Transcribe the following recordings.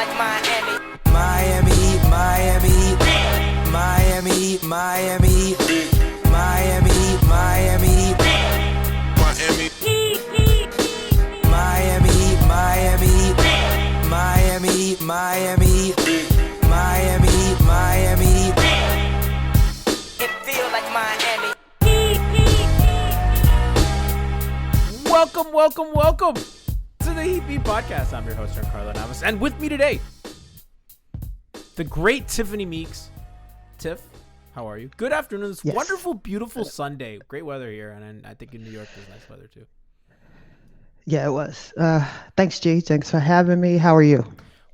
like Miami. Miami, Miami, Miami, Miami, Miami, Miami, Miami, Miami, Miami, Miami, Miami, Miami, Miami. It feels like Miami. Welcome to the Heat Beat Podcast. I'm your host, Giancarlo Navas, and with me today, the great Tiffany Meeks. Tiff, how are you? Good afternoon. This wonderful, beautiful Sunday. Great weather here, and I think in New York there's nice weather too. Yeah, it was. Thanks, G. Thanks for having me. How are you?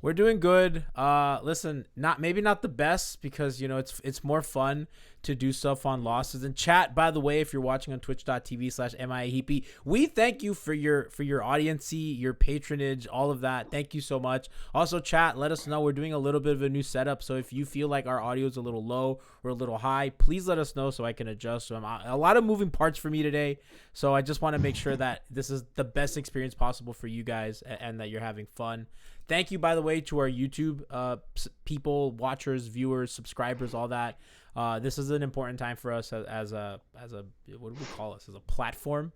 We're doing good. Listen, maybe not the best because it's more fun to do stuff on losses. And chat, by the way, if you're watching on twitch.tv/MIAHeapy, we thank you for your audiency, your patronage, all of that. Thank you so much. Also, chat, let us know. We're doing a little bit of a new setup, so if you feel like our audio is a little low or a little high, please let us know so I can adjust. So a lot of moving parts for me today, so I just want to make sure that this is the best experience possible for you guys and that you're having fun. Thank you, by the way, to our YouTube people, watchers, viewers, subscribers, all that. This is an important time for us as a what do we call this? As a platform.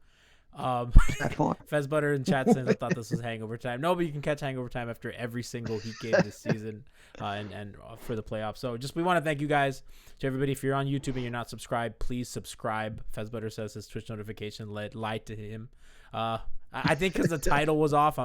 Fez Butter and chat says I thought this was Hangover Time. No, but you can catch Hangover Time after every single Heat game this season and for the playoffs. So we want to thank you guys. To everybody, if you're on YouTube and you're not subscribed, please subscribe. Fez Butter says his Twitch notification lied to him. I think because the title was off.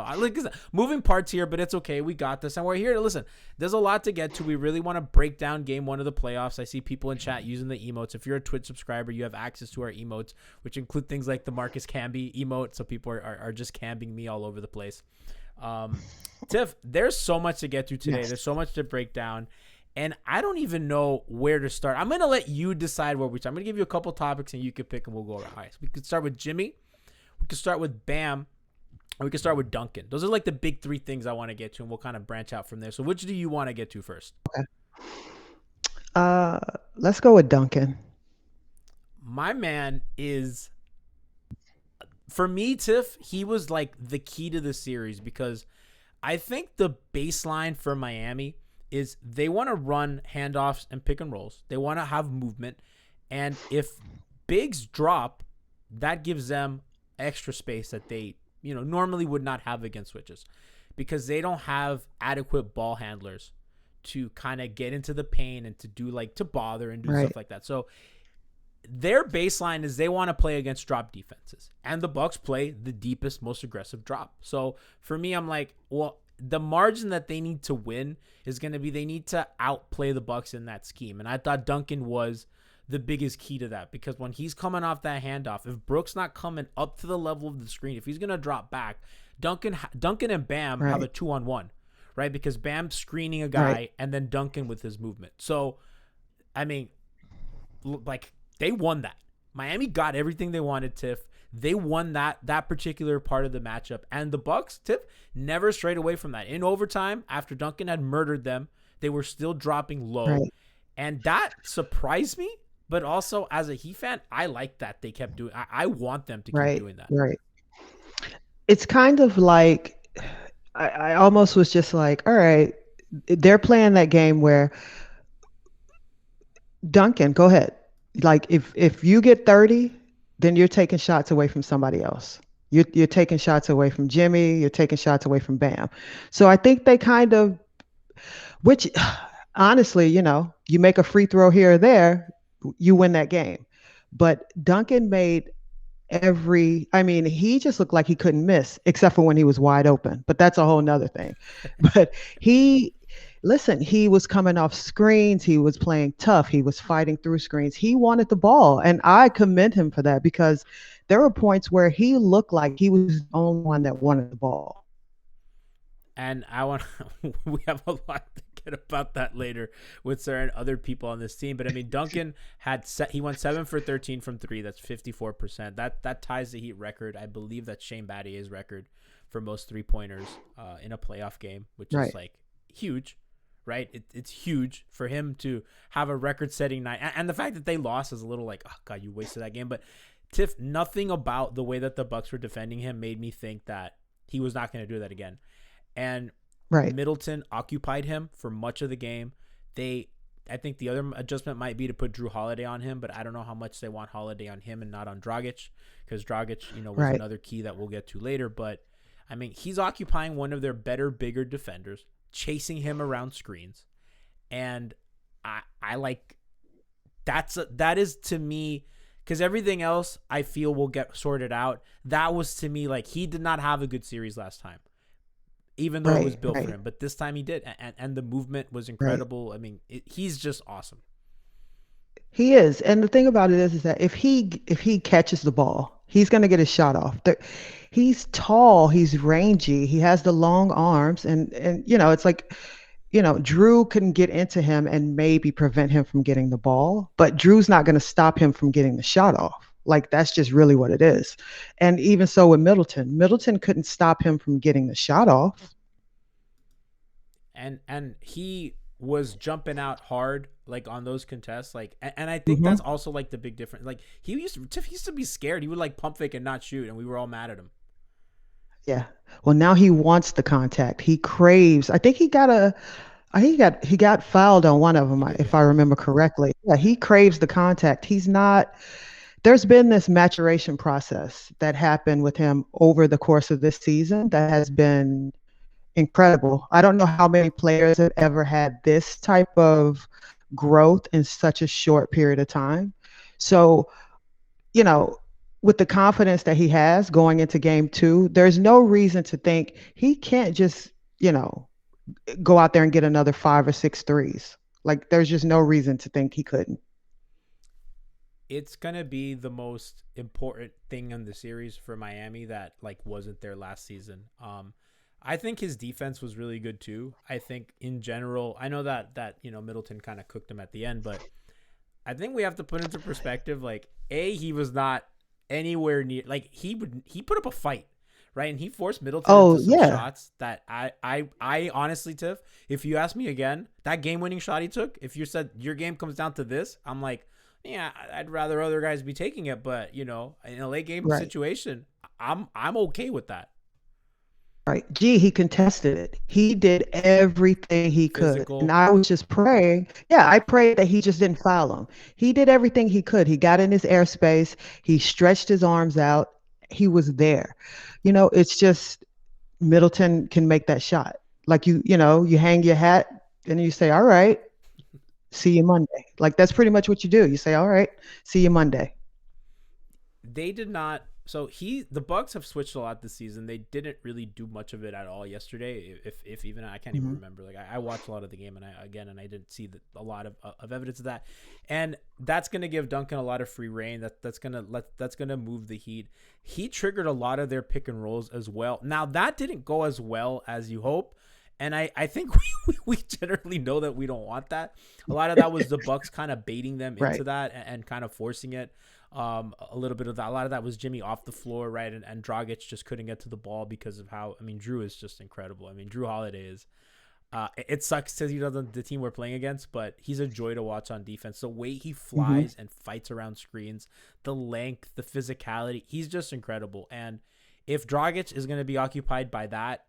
Moving parts here, but it's okay. We got this. And we're here to listen. There's a lot to get to. We really want to break down game one of the playoffs. I see people in chat using the emotes. If you're a Twitch subscriber, you have access to our emotes, which include things like the Marcus Camby emote. So people are just camping me all over the place. Tiff, there's so much to get to today. Yes. There's so much to break down. And I don't even know where to start. I'm going to let you decide where we start. I'm going to give you a couple topics and you can pick and we'll go around. All right, so we could start with Jimmy. We could start with Bam, or we could start with Duncan. Those are like the big three things I want to get to, and we'll kind of branch out from there. So which do you want to get to first? Okay. Let's go with Duncan. My man is, for me, Tiff, he was like the key to the series because I think the baseline for Miami is they want to run handoffs and pick and rolls. They want to have movement. And if bigs drop, that gives them extra space that they normally would not have against switches because they don't have adequate ball handlers to kind of get into the paint and to bother and do stuff like that. So their baseline is they want to play against drop defenses, and the Bucks play the deepest, most aggressive drop. So for me, I'm like, well, the margin that they need to win is going to be they need to outplay the Bucks in that scheme. And I thought Duncan was the biggest key to that because when he's coming off that handoff, if Brooks not coming up to the level of the screen, if he's going to drop back, Duncan and Bam have a 2-on-1, right? Because Bam's screening a guy and then Duncan with his movement. So, I mean, like they won that. Miami got everything they wanted, Tiff. They won that particular part of the matchup. And the Bucks, Tiff, never strayed away from that. In overtime, after Duncan had murdered them, they were still dropping low. Right. And that surprised me. But also, as a Heat fan, I like that they kept doing. I want them to keep doing that. Right. It's kind of like I almost was just like, all right, they're playing that game where Duncan, go ahead. Like if you get 30, then you're taking shots away from somebody else. You're taking shots away from Jimmy. You're taking shots away from Bam. So I think they kind of, which honestly, you make a free throw here or there, you win that game. But Duncan made he just looked like he couldn't miss except for when he was wide open, but that's a whole nother thing. But he was coming off screens. He was playing tough. He was fighting through screens. He wanted the ball. And I commend him for that because there were points where he looked like he was the only one that wanted the ball. And we have a lot to get about that later with certain other people on this team. But I mean, Duncan he went 7 for 13 from three. That's 54%. That ties the Heat record. I believe that's Shane Battier's record for most 3-pointers in a playoff game, which is like huge, right? It's huge for him to have a record-setting night. And the fact that they lost is a little like, oh God, you wasted that game. But Tiff, nothing about the way that the Bucks were defending him made me think that he was not going to do that again. And Right. Middleton occupied him for much of the game. I think the other adjustment might be to put Drew Holiday on him, but I don't know how much they want Holiday on him and not on Dragic, because Dragic, was Right. another key that we'll get to later. But I mean, he's occupying one of their better, bigger defenders, chasing him around screens, and I like that is to me, because everything else I feel will get sorted out. That was to me like he did not have a good series last time, even though it was built for him. But this time he did, and the movement was incredible. I mean, he's just awesome. He is. And the thing about it is that if he catches the ball, he's going to get his shot off. He's tall, he's rangy, he has the long arms, and it's like, Drew couldn't get into him and maybe prevent him from getting the ball, but Drew's not going to stop him from getting the shot off. Like, that's just really what it is. And even so with Middleton couldn't stop him from getting the shot off. And he was jumping out hard, like on those contests, like, and I think that's also like the big difference. Like he used to be scared. He would like pump fake and not shoot, and we were all mad at him. Yeah. Well, now he wants the contact. He craves. He got fouled on one of them, if I remember correctly. Yeah, he craves the contact. There's been this maturation process that happened with him over the course of this season that has been incredible. I don't know how many players have ever had this type of growth in such a short period of time. So, with the confidence that he has going into game 2, there's no reason to think he can't just, go out there and get another 5 or 6 threes. Like, there's just no reason to think he couldn't. It's going to be the most important thing in the series for Miami that like wasn't there last season. I think his defense was really good too. I think in general, I know that Middleton kind of cooked him at the end, but I think we have to put into perspective, like, he was not anywhere near, like, he put up a fight, right? And he forced Middleton into some shots that I honestly, Tiff, if you ask me again, that game-winning shot he took, if you said your game comes down to this, I'm like, yeah, I'd rather other guys be taking it, but in a late game situation, I'm okay with that. Right. He contested it. He did everything he could. And I was just praying. Yeah, I prayed that he just didn't foul him. He did everything he could. He got in his airspace. He stretched his arms out. He was there. It's just Middleton can make that shot. Like, you hang your hat and you say, all right, see you Monday. Like, that's pretty much what you do. You say, all right, see you Monday. They did not. So the Bucks have switched a lot this season. They didn't really do much of it at all yesterday. If even I can't even remember. Like I watched a lot of the game and I didn't see a lot of evidence of that. And that's gonna give Duncan a lot of free reign. That's gonna move the Heat. He triggered a lot of their pick and rolls as well. Now that didn't go as well as you hope. And I think we generally know that we don't want that. A lot of that was the Bucks kind of baiting them into that and kind of forcing it. A little bit of that. A lot of that was Jimmy off the floor, right? And Dragic just couldn't get to the ball because of how. I mean, Drew is just incredible. I mean, Drew Holiday is. It sucks because the team we're playing against, but he's a joy to watch on defense. The way he flies and fights around screens, the length, the physicality, he's just incredible. And if Dragic is going to be occupied by that,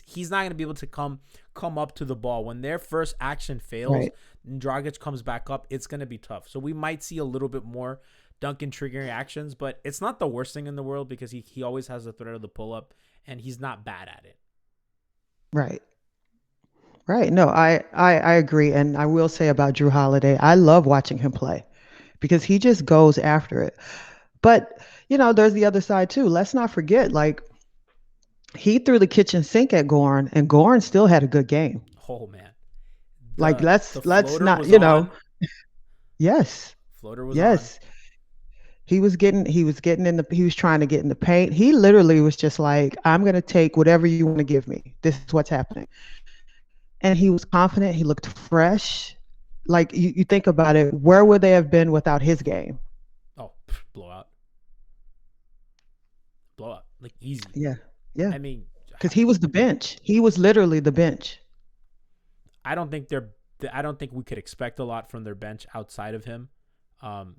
he's not going to be able to come up to the ball. When their first action fails and Dragic comes back up, it's going to be tough. So we might see a little bit more Duncan triggering actions, but it's not the worst thing in the world because he always has the threat of the pull-up, and he's not bad at it. Right. No, I agree. And I will say about Drew Holiday, I love watching him play because he just goes after it. But, there's the other side too. Let's not forget, like, he threw the kitchen sink at Goran, and Goran still had a good game. Oh, man. Let's not, Yes. Floater was on. He was trying to get in the paint. He literally was just like, I'm going to take whatever you want to give me. This is what's happening. And he was confident. He looked fresh. Like, you think about it, where would they have been without his game? Oh, blowout. Like, easy. Yeah. I mean, because he was the bench. He was literally the bench. I don't think we could expect a lot from their bench outside of him.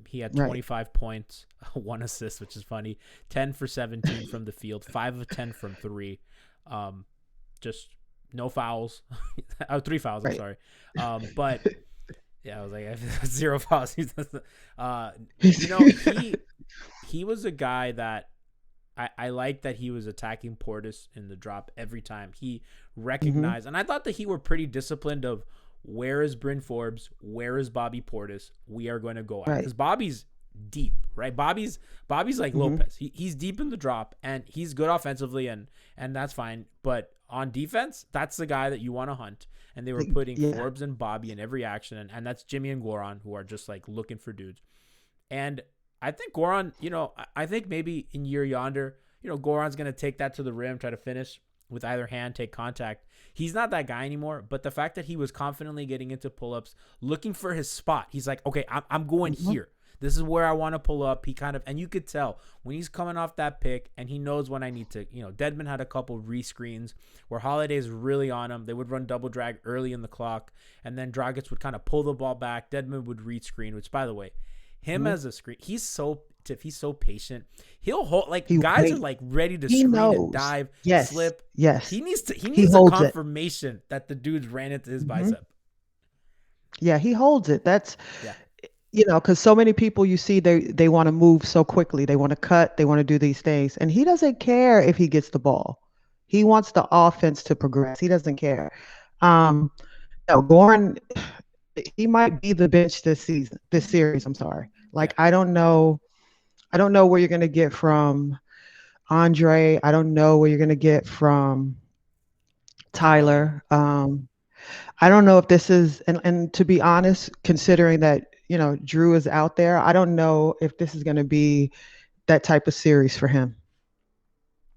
He had 25 points, 1 assist, which is funny, 10 for 17 from the field, 5 of 10 from 3. Just no fouls. Oh, 3 fouls. I'm Right. sorry. But yeah, I was like, zero fouls. uh, he was a guy that I like that he was attacking Portis in the drop every time. He Hmm. recognized, and I thought that he were pretty disciplined of where is Bryn Forbes, where is Bobby Portis. We are going to go at Right. because Bobby's deep, right? Bobby's like Hmm. Lopez. He's deep in the drop and he's good offensively and that's fine. But on defense, that's the guy that you want to hunt. And they were putting Yeah. Forbes and Bobby in every action, and that's Jimmy and Goran who are just like looking for dudes. And I think Goran, I think maybe in year yonder, Goran's going to take that to the rim, try to finish with either hand, take contact. He's not that guy anymore, but the fact that he was confidently getting into pull-ups, looking for his spot. He's like, okay, I'm going Hmm. here. This is where I want to pull up. He kind of, and you could tell when he's coming off that pick and he knows when I need to, Dedmon had a couple rescreens where Holiday's really on him. They would run double drag early in the clock and then Dragic would kind of pull the ball back. Dedmon would read screen, which by the way, him Hmm. as a screen, he's so patient. He'll hold like He guys are wait. like ready to He screen and knows. dive, Yes. slip. Yes. He He needs a holds it. confirmation that the dudes ran into his Hmm. bicep. Yeah, he holds it. That's, Yeah. because so many people you see, they want to move so quickly. They want to cut, they want to do these things. And he doesn't care if he gets the ball. He wants the offense to progress. He doesn't care. Um, no, Goran, he might be the bench this series, I'm sorry. Yeah. Like I don't know where you're gonna get from Andre. I don't know where you're gonna get from Tyler. Tyler. I don't know if this is, and to be honest, considering that, Drew is out there, I don't know if this is going to be that type of series for him.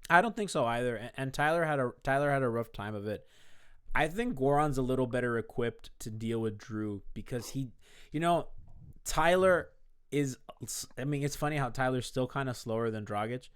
I don't think so either. And Tyler had a rough time of it. I think Goran's a little better equipped to deal with Drew because you know, Tyler is. I mean, it's funny how Tyler's still kind of slower than Dragic,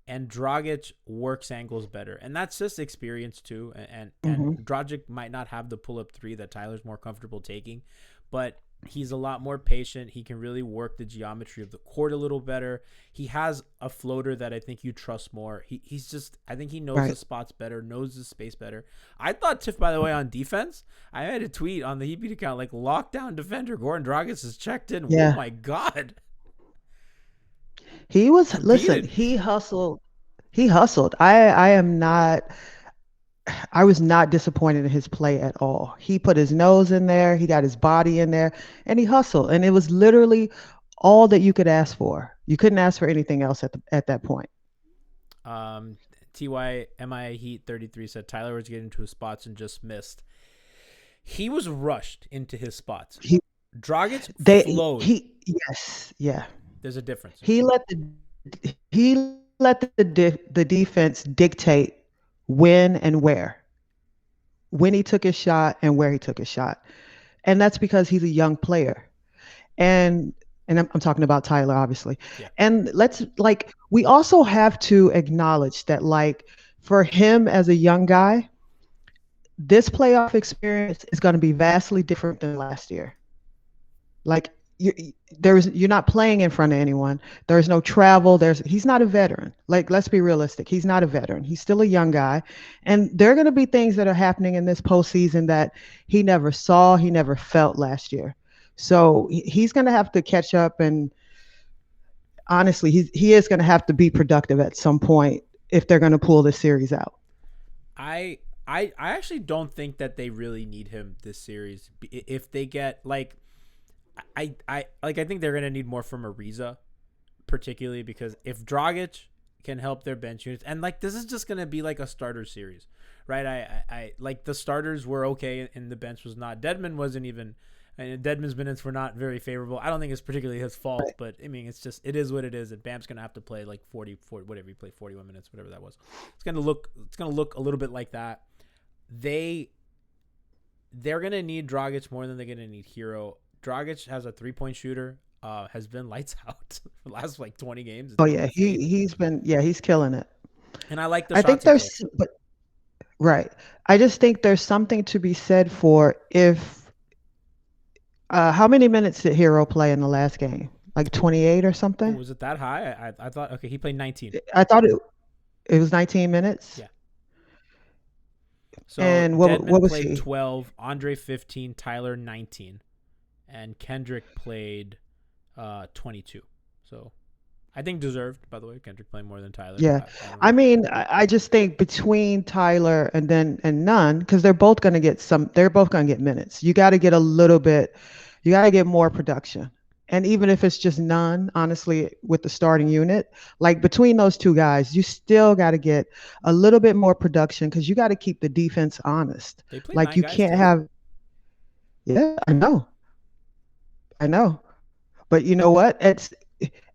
and Dragic works angles better, and that's just experience too. And Hmm. Dragic might not have the pull up three that Tyler's more comfortable taking, but he's a lot more patient. He can really work the geometry of the court a little better. He has a floater that I think you trust more. He's just I think he knows his Right. spots better, knows his space better. I thought Tiff, by the way, on defense, I had a tweet on the Heat Beat account like lockdown defender Goran Dragic is checked in. Oh Yeah. my god, Listen, competed. he hustled. He hustled. I was not disappointed in his play at all. He put his nose in there, he got his body in there, and he hustled. And it was literally all that you could ask for. You couldn't ask for anything else at that point. Um, TYMI Heat 33 said Tyler was getting to his spots and just missed. He was rushed into his spots. He Dragic they flowed. he Yes, yeah. There's a difference. He let the defense dictate when and where. When he took his shot and where he took his shot. And that's because he's a young player. And I'm talking about Tyler, obviously. Yeah. And we also have to acknowledge that, like, for him as a young guy, this playoff experience is going to be vastly different than last year. Like, you're not playing in front of anyone. There's no travel. He's not a veteran. Like, let's be realistic. He's not a veteran. He's still a young guy, and there are going to be things that are happening in this postseason that he never saw, he never felt last year. So he's going to have to catch up, and honestly, he is going to have to be productive at some point if they're going to pull this series out. I actually don't think that they really need him this series. If they get like I think they're gonna need more from Ariza, particularly because if Dragic can help their bench units, and like this is just gonna be like a starter series, right? I like the starters were okay and the bench was not. Dedmon wasn't even. And Dedmon's minutes were not very favorable. I don't think it's particularly his fault, Right. but I mean, it is what it is. And Bam's gonna have to play like 40 whatever he played, 41 minutes, whatever that was. It's gonna look a little bit like that. They're gonna need Dragic more than they're gonna need Hero. Dragic has a 3-point shooter. Has been lights out for the last like 20 games. It's Oh been yeah, insane. he's killing it. And I like the I think shots he takes. right. I just think there's something to be said for if how many minutes did Hero play in the last game? Like 28 or Oh, something? was it that high? I thought okay, he played 19. I thought it was 19 minutes. Yeah. So And Dedmon what was played he? 12, Andre 15, Tyler 19, and Kendrick played 22. So I think deserved, by the way. Kendrick playing more than Tyler. Yeah. I don't I know. mean, I just think between Tyler and Nunn, because they're both gonna get minutes. You got to get a little bit, you got to get more production. And even if it's just Nunn, honestly, with the starting unit, like between those two guys, you still got to get a little bit more production because you got to keep the defense honest. They played Like 9 you guys, can't Tiff. have, yeah, I know. But you know what?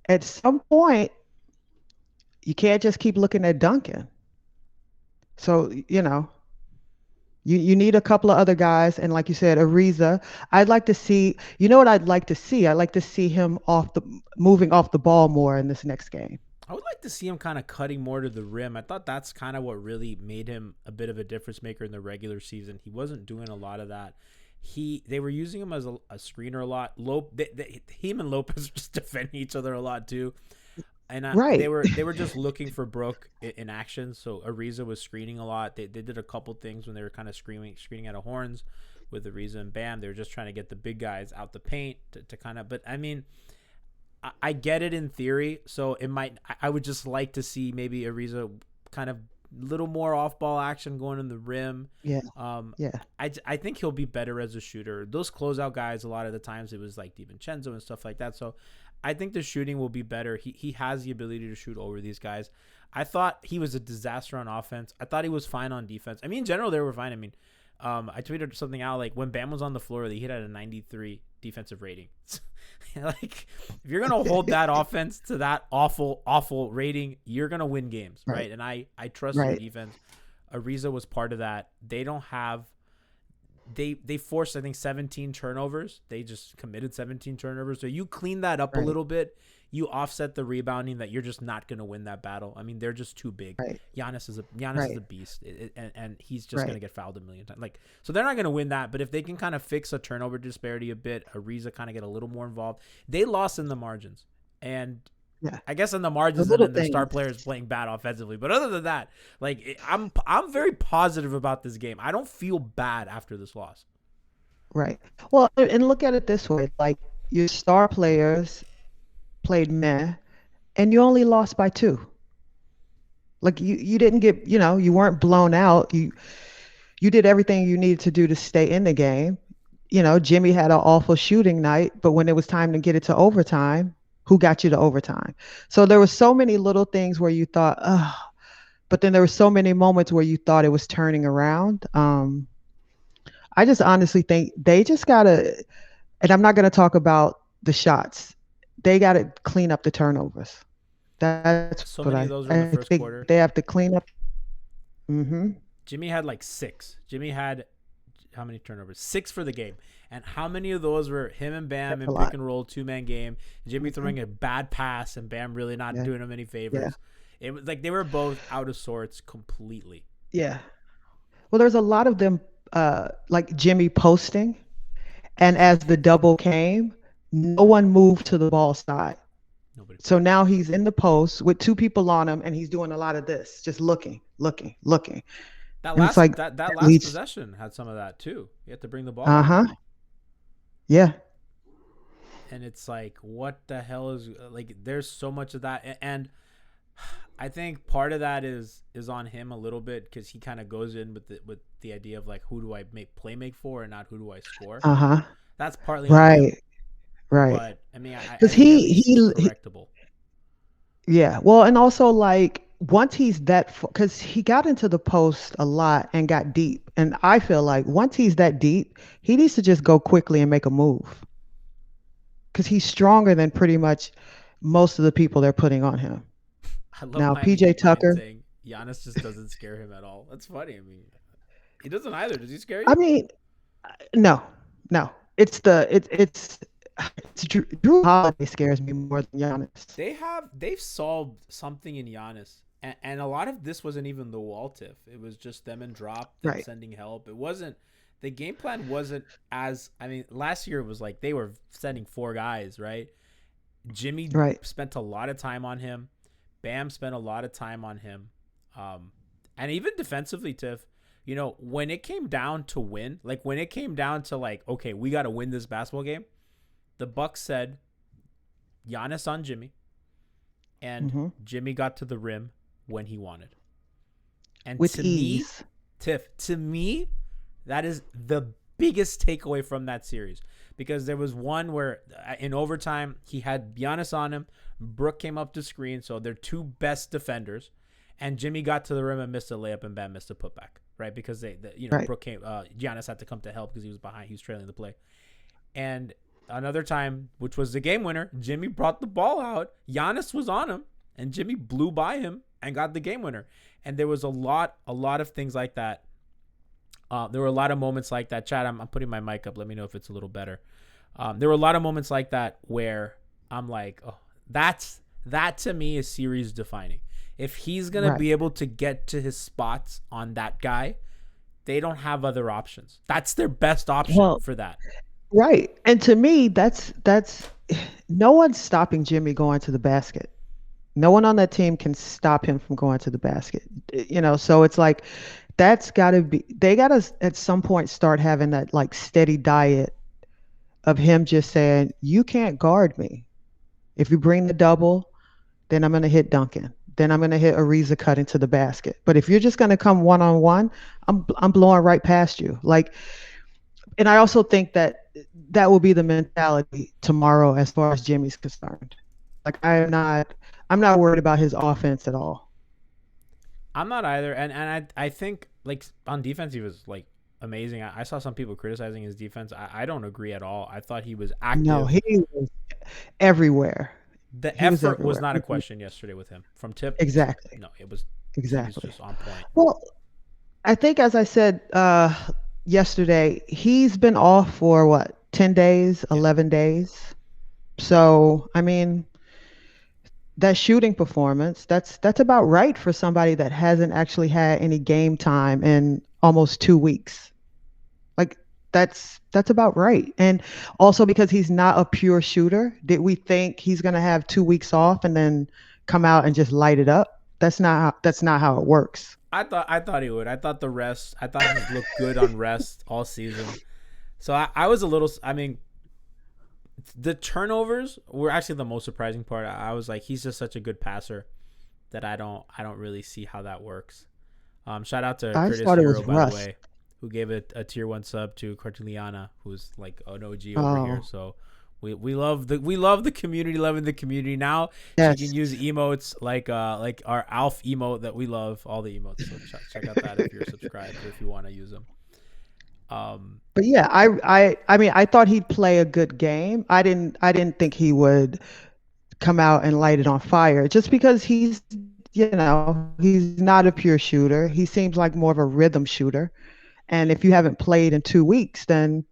At some point, you can't just keep looking at Duncan. So, you need a couple of other guys. And like you said, Ariza, I'd like to see, you know what I'd like to see? I'd like to see him moving off the ball more in this next game. I would like to see him kind of cutting more to the rim. I thought that's kind of what really made him a bit of a difference maker in the regular season. He wasn't doing a lot of that. They were using him as a screener a lot. Him and Lopez were just defending each other a lot too. And Right. they were just looking for Brooke in action. So Ariza was screening a lot. They did a couple things when they were kind of screening out of horns with Ariza and Bam. They were just trying to get the big guys out the paint to kind of. But I mean, I get it in theory. So it might. I would just like to see maybe Ariza kind of little more off ball action going in the rim. Yeah. Yeah. I think he'll be better as a shooter. Those closeout guys, a lot of the times it was like DiVincenzo and stuff like that. So I think the shooting will be better. He has the ability to shoot over these guys. I thought he was a disaster on offense. I thought he was fine on defense. I mean, in general, they were fine. I mean, I tweeted something out like when Bam was on the floor, he hit at a 93 defensive rating. Like, if you're gonna hold that offense to that awful rating, you're gonna win games, right? And I trust their defense. Ariza was part of that. They don't have. They forced, I think, 17 turnovers. They just committed 17 turnovers. So you clean that up a little bit. You offset the rebounding that you're just not going to win that battle. I mean, they're just too big. Giannis is a beast, and he's just going to get fouled a million times. Like, so they're not going to win that. But if they can kind of fix a turnover disparity a bit, Ariza kind of get a little more involved. They lost in the margins, and I guess in the margins and then their star players playing bad offensively. But other than that, like I'm very positive about this game. I don't feel bad after this loss. Right. Well, and look at it this way: like your star players played meh, and you only lost by 2. Like you didn't get, you weren't blown out. You did everything you needed to do to stay in the game. Jimmy had an awful shooting night, but when it was time to get it to overtime, who got you to overtime? So there were so many little things where you thought, oh, but then there were so many moments where you thought it was turning around. I just honestly think they just gotta, and I'm not gonna talk about the shots. They gotta clean up the turnovers. That's so what many of those were in the first quarter. They have to clean up. Jimmy had like 6. Jimmy had how many turnovers? 6 for the game. And how many of those were him and Bam in pick and roll 2-man game? Jimmy throwing a bad pass and Bam really not doing him any favors. It was like they were both out of sorts completely. Yeah. Well, there's a lot of them, like Jimmy posting, and as the double came, no one moved to the ball side. Nobody. So now he's in the post with 2 people on him, and he's doing a lot of this, just looking. That last possession had some of that too. You have to bring the ball back. Yeah. And it's like, what the hell is like? There's so much of that, and I think part of that is on him a little bit because he kind of goes in with the idea of like, who do I make for, and not who do I score. That's partly right. But I mean, because he's correctable. Yeah. Well, and also like once he's because he got into the post a lot and got deep, and I feel like once he's that deep, he needs to just go quickly and make a move because he's stronger than pretty much most of the people they're putting on him. I love now PJ Tucker saying Giannis just doesn't scare him at all. That's funny. I mean, he doesn't either. Does he scare you? I mean, no. It's Drew Holiday scares me more than Giannis. They've solved something in Giannis, and a lot of this wasn't even the wall tip. It was just them and drop, them sending help. It wasn't the game plan wasn't as. I mean, last year it was like they were sending 4 guys, right? Jimmy spent a lot of time on him. Bam spent a lot of time on him, and even defensively, Tiff. you know, when it came down to win, like when it came down to like, okay, we got to win this basketball game, the Bucks said Giannis on Jimmy, and Jimmy got to the rim when he wanted. And with to ease. me, Tiff, to me, that is the biggest takeaway from that series, because there was one where in overtime he had Giannis on him, Brook came up to screen, so they're two best defenders, and Jimmy got to the rim and missed a layup, and Bam missed a putback, right? Because Brook came, Giannis had to come to help because he was behind, he was trailing the play. And another time, which was the game winner, Jimmy brought the ball out, Giannis was on him, and Jimmy blew by him and got the game winner. And there was a lot of things like that. There were a lot of moments like that. Chad, I'm putting my mic up. Let me know if it's a little better. There were a lot of moments like that where I'm like, oh, that to me is series defining. If he's going to be able to get to his spots on that guy, they don't have other options. That's their best option for that. Right. And to me, that's no one's stopping Jimmy going to the basket. No one on that team can stop him from going to the basket. You know, so it's like that's got to be, they got to at some point start having that like steady diet of him just saying, you can't guard me. If you bring the double, then I'm going to hit Duncan. Then I'm going to hit Ariza cutting to the basket. But if you're just going to come one-on-one, I'm blowing right past you. Like, and I also think that will be the mentality tomorrow as far as Jimmy's concerned. Like I'm not worried about his offense at all. I'm not either. And I think like on defense, he was like amazing. I saw some people criticizing his defense. I don't agree at all. I thought he was active. No, he was everywhere. The effort was not a question yesterday with him from Tip. Exactly. No, it was exactly just on point. Well, I think as I said yesterday, he's been off for what, 10 days, 11 days. So, I mean, that shooting performance, that's about right for somebody that hasn't actually had any game time in almost 2 weeks. Like that's about right. And also because he's not a pure shooter, did we think he's going to have 2 weeks off and then come out and just light it up? That's not how it works. I thought he would. I thought he looked good on rest all season. So I was a little, I mean, the turnovers were actually the most surprising part. I was like, he's just such a good passer that I don't really see how that works. Shout out to Curtis Hero, by the way, who gave it a tier 1 sub to Cartiliana, who's like an OG over here. So we love the community, loving the community. Now she can use emotes like our Alf emote that we love, all the emotes. So check out that if you're subscribed or if you want to use them. But yeah, I mean, I thought he'd play a good game. I didn't think he would come out and light it on fire just because he's not a pure shooter. He seems like more of a rhythm shooter. And if you haven't played in 2 weeks, then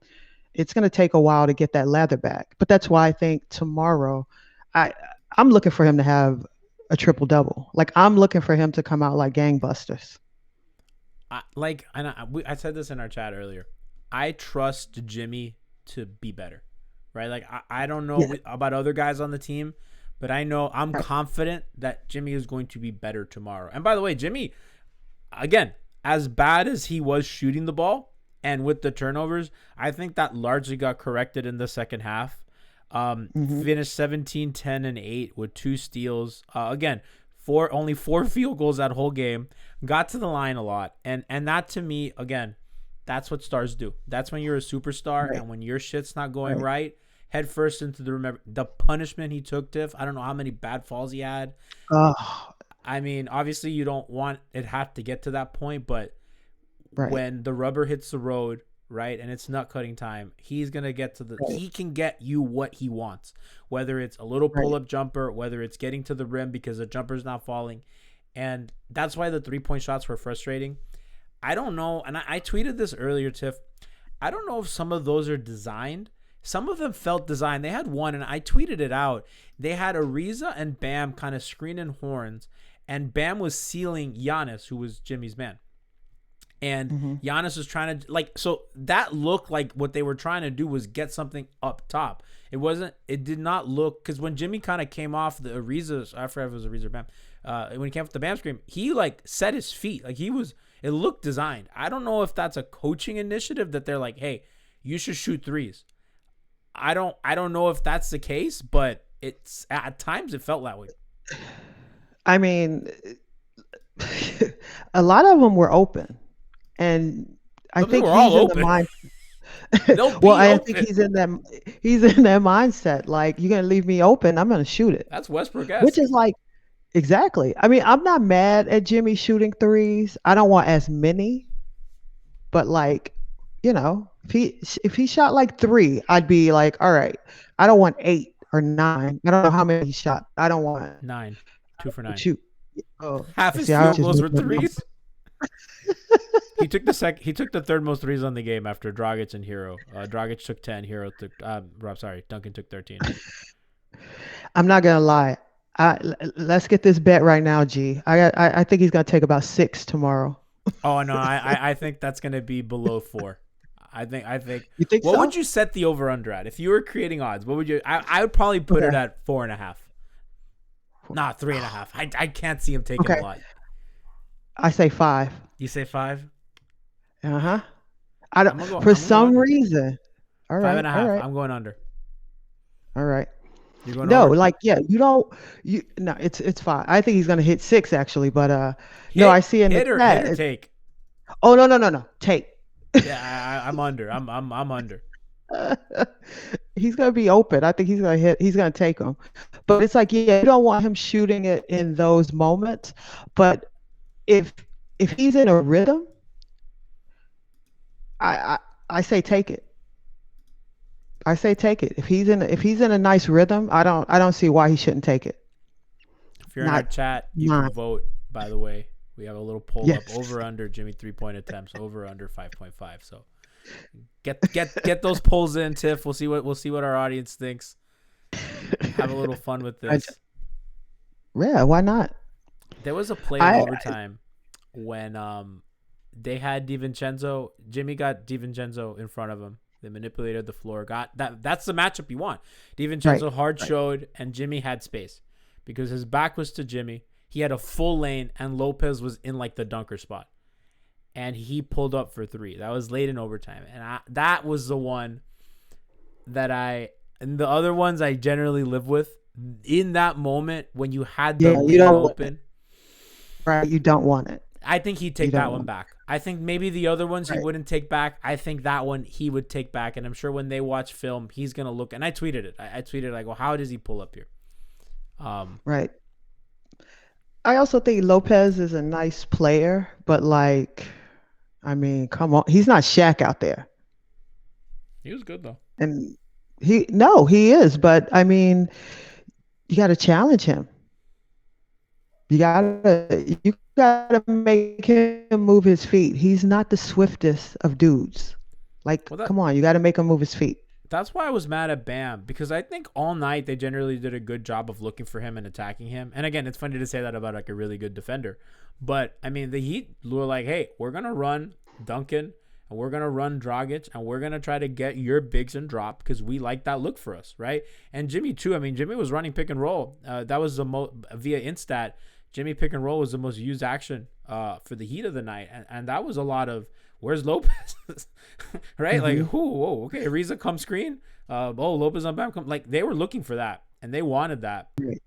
it's going to take a while to get that lather back. But that's why I think tomorrow, I'm looking for him to have a triple double. Like I'm looking for him to come out like gangbusters. I said this in our chat earlier. I trust Jimmy to be better, right? Like I don't know about other guys on the team, but I know I'm confident that Jimmy is going to be better tomorrow. And by the way, Jimmy, again, as bad as he was shooting the ball and with the turnovers, I think that largely got corrected in the second half. Finished 17, 10, and 8 with 2 steals. Again, only 4 field goals that whole game. Got to the line a lot. And that to me, again, that's what stars do. That's when you're a superstar, and when your shit's not going right, head first into the rim. The punishment he took, Tiff, I don't know how many bad falls he had. I mean, obviously you don't want it have to get to that point, but when the rubber hits the road, right, and it's nut cutting time, he's going to get to he can get you what he wants, whether it's a little pull-up jumper, whether it's getting to the rim because the jumper's not falling. And that's why the 3-point shots were frustrating. I don't know, and I tweeted this earlier, Tiff. I don't know if some of those are designed. Some of them felt designed. They had one, and I tweeted it out. They had Ariza and Bam kind of screening horns, and Bam was sealing Giannis, who was Jimmy's man. And Giannis was trying to, so that looked like what they were trying to do was get something up top. It did not look, because when Jimmy kind of came off the Ariza, I forgot if it was Ariza or Bam, when he came off the Bam screen, he set his feet. It looked designed. I don't know if that's a coaching initiative that they're like, hey, you should shoot threes. I don't know if that's the case, but it's at times it felt that way. I mean, a lot of them were open, and I They think were all he's in open. the mind. They'll be Well, I open. think he's in that mindset. Like, you're gonna leave me open, I'm gonna shoot it. That's Westbrook Which esque. is like exactly. I mean, I'm not mad at Jimmy shooting threes. I don't want as many, but like, if he shot like three, I'd be like, all right. I don't want 8 or 9. I don't know how many he shot. I don't want 9, 2 for 9. shoot. Oh, Half his see, I field just goals were made my number. threes. He took the third most threes on the game after Dragic and Hero. Dragic took 10. Duncan took 13. I'm not gonna lie. Let's get this bet right now, G. I think he's gonna take about 6 tomorrow. Oh no, I think that's gonna be below 4. I think. You think What so? would you set the over under at if you were creating odds? What would you? I would probably put it Okay. at 4.5. Nah, 3.5. I can't see him taking Okay. a lot. I say 5. You say 5? Uh-huh. I don't I'm gonna go for some under. reason. All right. 5.5. All right. I'm going under. All right. You're going No, over? like no, it's 5. I think he's gonna hit 6 actually, but no, Hit- I see in the hit or chat. take. Oh, no. Take. Yeah, I'm under. I'm under. He's gonna be open. I think he's gonna hit. He's gonna take them. But it's like, yeah, you don't want him shooting it in those moments. But if he's in a rhythm, I I say take it. I say take it. If he's in a nice rhythm, I don't see why he shouldn't take it. If you're in our Not chat, you can mine. vote. By the way, we have a little poll Yes. up over under Jimmy 3-point attempts, over under 5.5. So get those polls in, Tiff. We'll see what our audience thinks. Have a little fun with this. Yeah, why not? There was a play in I- overtime when they had DiVincenzo. Jimmy got DiVincenzo in front of him. They manipulated the floor. That's the matchup you want. DiVincenzo Right, hard showed, and Jimmy had space because his back was to Jimmy. He had a full lane, and Lopez was in like the dunker spot, and he pulled up for 3. That was late in overtime, and that was the one that and the other ones I generally live with. In that moment when you had the Yeah, you lane don't- open, Right, you don't want it. I think he'd take You don't that one want- back. I think maybe the other ones he Right. wouldn't take back. I think that one he would take back, and I'm sure when they watch film, he's gonna look. And I tweeted it. I tweeted like, "Well, how does he pull up here?" Right. I also think Lopez is a nice player, but like, I mean, come on, he's not Shaq out there. He was good though. And he is, but I mean, you got to challenge him. You gotta make him move his feet. He's not the swiftest of dudes. Like, Well, come on, you got to make him move his feet. That's why I was mad at Bam, because I think all night they generally did a good job of looking for him and attacking him. And again, it's funny to say that about like a really good defender, but I mean the Heat were like, "Hey, we're gonna run Duncan and we're gonna run Dragic and we're gonna try to get your bigs and drop because we like that look for us, right?" And Jimmy too. I mean, Jimmy was running pick and roll. That was the via Instat. Jimmy pick and roll was the most used action for the Heat of the night, and that was a lot of where's Lopez, right? Like, whoa, okay, Ariza come screen. Lopez on Bam come. Like they were looking for that, and they wanted that. Right.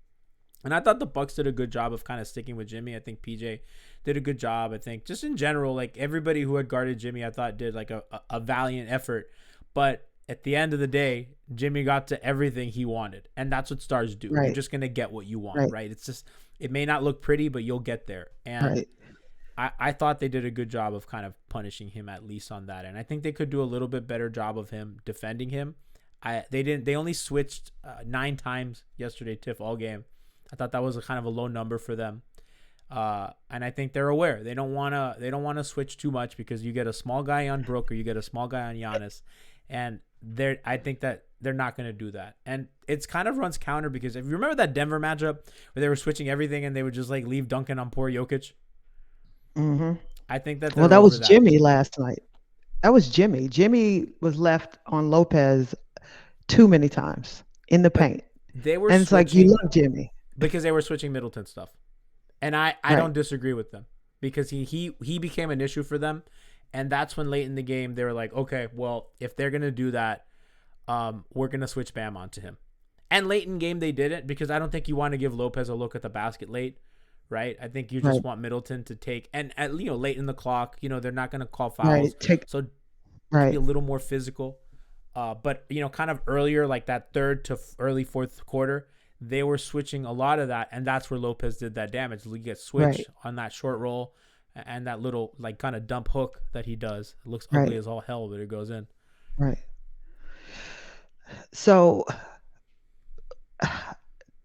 And I thought the Bucks did a good job of kind of sticking with Jimmy. I think PJ did a good job. I think just in general, like everybody who had guarded Jimmy, I thought did like a valiant effort. But at the end of the day, Jimmy got to everything he wanted, and that's what stars do. Right. You're just gonna get what you want, Right. right? It's just it may not look pretty, but you'll get there. And Right. I thought they did a good job of kind of punishing him at least on that, and I think they could do a little bit better job of him defending him. They only switched 9 times yesterday, Tiff, all game. I thought that was a kind of a low number for them, and I think they're aware they don't wanna switch too much because you get a small guy on Brook or you get a small guy on Giannis, and I think that they're not going to do that. And it's kind of runs counter because if you remember that Denver matchup where they were switching everything and they would just like leave Duncan on poor Jokic. Mm-hmm. I think that Well, that was Jimmy last night. That was Jimmy. Jimmy was left on Lopez too many times in the paint. They were And it's like, you love Jimmy. because they were switching Middleton stuff. And I Right. don't disagree with them. because he became an issue for them. And that's when late in the game, they were like, okay, well, if they're going to do that, we're going to switch Bam onto him. And late in game, they didn't, because I don't think you want to give Lopez a look at the basket late, right? I think you just want Middleton to take, and at, late in the clock, they're not going to call fouls. So be a little more physical. But, kind of earlier, like that third to early fourth quarter, they were switching a lot of that. And that's where Lopez did that damage. He gets switched on that short roll. And that little like kind of dump hook that he does, it looks ugly as all hell, but it goes in. Right. So,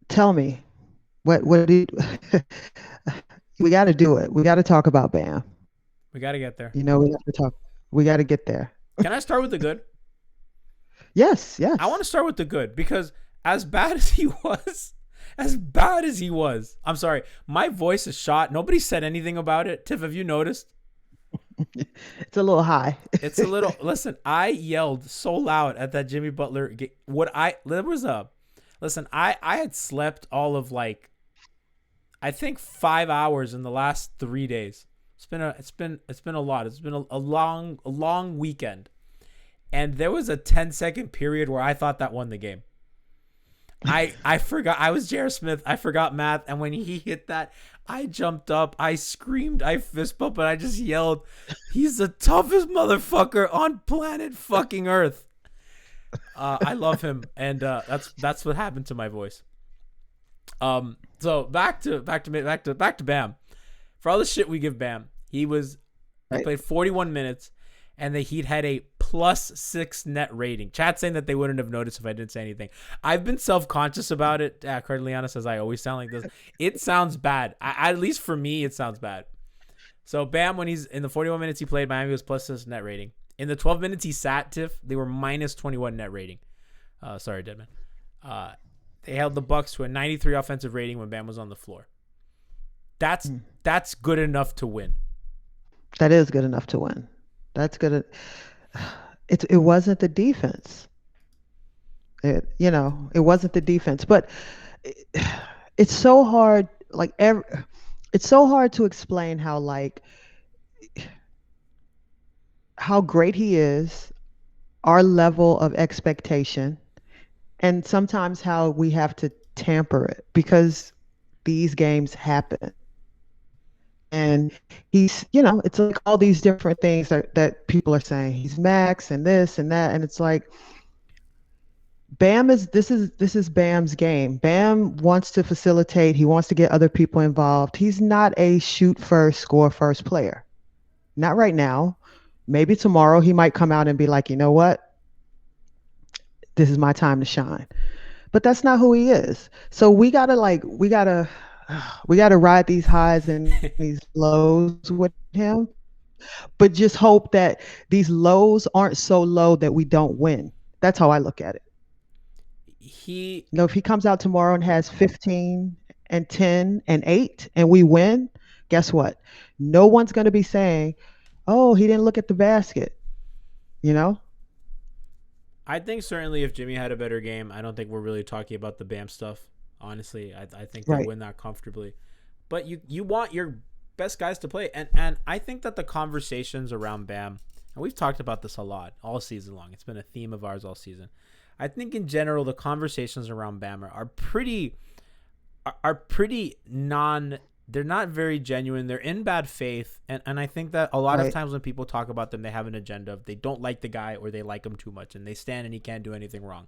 tell me, what did we got to do it? We got to talk about Bam. We got to get there. We have to talk. We got to get there. Can I start with the good? Yes. I want to start with the good, because as bad as he was, I'm sorry, my voice is shot. Nobody said anything about it. Tiff, have you noticed? It's a little high. It's a little. Listen, I yelled so loud at that Jimmy Butler game. Listen, I had slept all of I think 5 hours in the last 3 days. It's been a lot. It's been a long weekend. And there was a 10-second period where I thought that won the game. I forgot. I was J.R. Smith. I forgot math. And when he hit that, I jumped up. I screamed. I fist bumped, but I just yelled, "He's the toughest motherfucker on planet fucking Earth." I love him, and that's what happened to my voice. So back to Bam. For all the shit we give Bam, he played 41 minutes, and the Heat had a +6 net rating. Chat saying that they wouldn't have noticed if I didn't say anything. I've been self-conscious about it. Cardliana says I always sound like this. It sounds bad. At least for me, it sounds bad. So Bam, when he's in the 41 minutes he played, Miami was +6 net rating. In the 12 minutes he sat, Tiff, they were -21 net rating. Sorry, Deadman. They held the Bucks to a 93 offensive rating when Bam was on the floor. That's good enough to win. That is good enough to win. That's good. It wasn't the defense. It wasn't the defense, but it's so hard. It's so hard to explain how great he is, our level of expectation, and sometimes how we have to tamper it because these games happen. And he's, it's like all these different things that people are saying. He's max and this and that. And it's like, this is Bam's game. Bam wants to facilitate. He wants to get other people involved. He's not a shoot first, score first player. Not right now. Maybe tomorrow he might come out and be like, you know what? This is my time to shine. But that's not who he is. So we gotta ride these highs and these lows with him, but just hope that these lows aren't so low that we don't win. That's how I look at it. If he comes out tomorrow and has 15 and 10 and 8 and we win, guess what? No one's going to be saying, "Oh, he didn't look at the basket." I think certainly if Jimmy had a better game, I don't think we're really talking about the Bam stuff. Honestly, I think they'll win that comfortably. But you want your best guys to play. And I think that the conversations around Bam, and we've talked about this a lot all season long. It's been a theme of ours all season. I think in general, the conversations around Bam are pretty they're not very genuine. They're in bad faith. And I think that a lot of times when people talk about them, they have an agenda of they don't like the guy or they like him too much and they stand and he can't do anything wrong.